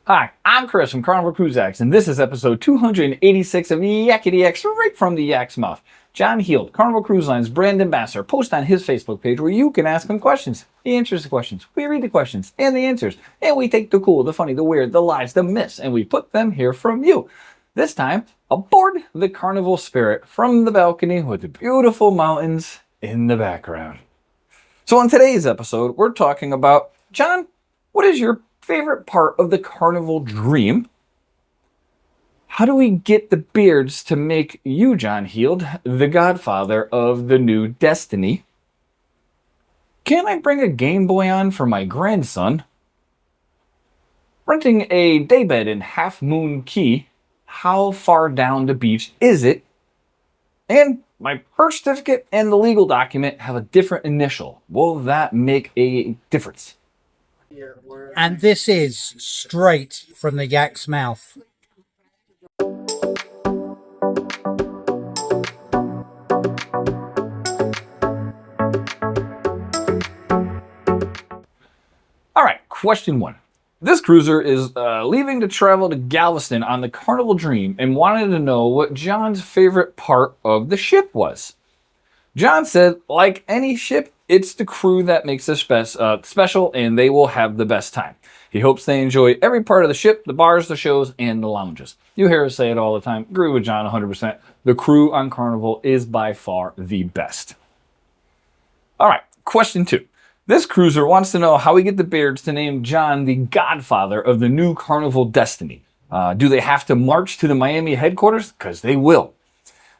Hi, I'm Chris from Carnival Cruise Line, and this is episode 286 of Yakety-Yak, right from the Yak's mouth. John Heald, Carnival Cruise Line's brand ambassador, posts on his Facebook page where you can ask him questions. He answers the questions, we read the questions and the answers, and we take the cool, the funny, the weird, the lies, the myths, and we put them here from you. This time, aboard the Carnival Spirit from the balcony with the beautiful mountains in the background. So in today's episode, we're talking about, John, what is your favorite part of the Carnival Dream? How do we get the beards to make you, John Heald, the godfather of the new destiny? Can I bring a Game Boy on for my grandson? Renting a daybed in Half Moon Cay, how far down the beach is it? And my birth certificate and the legal document have a different initial. Will that make a difference? And this is straight from the Yak's mouth. All right, question one. This cruiser is leaving to travel to Galveston on the Carnival Dream and wanted to know what John's favorite part of the ship was. John said, like any ship, it's the crew that makes it special, and they will have the best time. He hopes they enjoy every part of the ship, the bars, the shows, and the lounges. You hear us say it all the time. Agree with John 100%. The crew on Carnival is by far the best. All right, question two. This cruiser wants to know how we get the beards to name John the godfather of the new Carnival destiny. Do they have to march to the Miami headquarters? Because they will.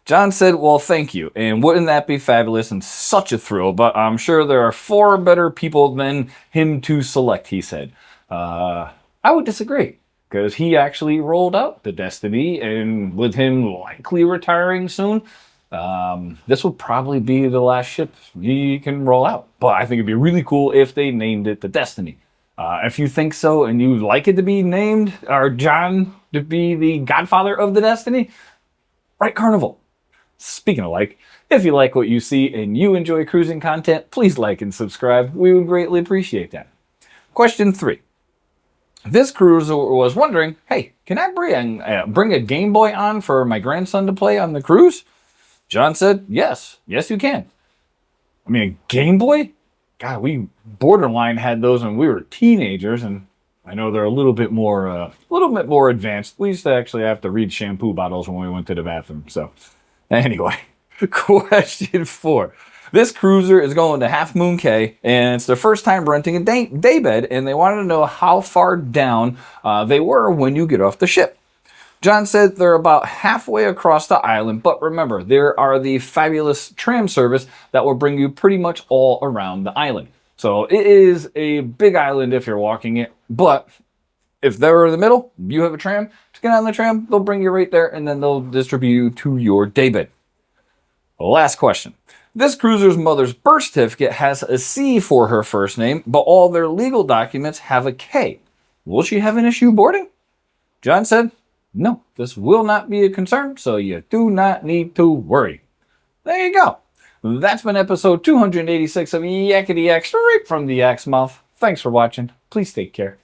John said, well, thank you, and wouldn't that be fabulous and such a thrill, but I'm sure there are far better people than him to select, he said. I would disagree, because he actually rolled out the destiny, and with him likely retiring soon, this will probably be the last ship he can roll out. But I think it'd be really cool if they named it the Destiny. If you think so and you'd like it to be named, or John to be the godfather of the Destiny, write Carnival. Speaking of like, if you like what you see and you enjoy cruising content, please like and subscribe. We would greatly appreciate that. Question three. This cruiser was wondering, hey, can I bring a Game Boy on for my grandson to play on the cruise? John said, yes, you can. I mean, a Game Boy? God, we borderline had those when we were teenagers, and I know they're a little bit more advanced. We used to actually have to read shampoo bottles when we went to the bathroom, so... Anyway, question four. This cruiser is going to Half Moon Cay, and it's their first time renting a daybed, and they wanted to know how far down they were when you get off the ship. John said they're about halfway across the island, but remember, there are the fabulous tram service that will bring you pretty much all around the island. So it is a big island if you're walking it, but if they're in the middle, you have a tram, just get on the tram, they'll bring you right there, and then they'll distribute you to your daybed. Last question. This cruiser's mother's birth certificate has a C for her first name, but all their legal documents have a K. Will she have an issue boarding? John said, no, this will not be a concern, so you do not need to worry. There you go. That's been episode 286 of Yakety-Yak, straight from the Yak's mouth. Thanks for watching. Please take care.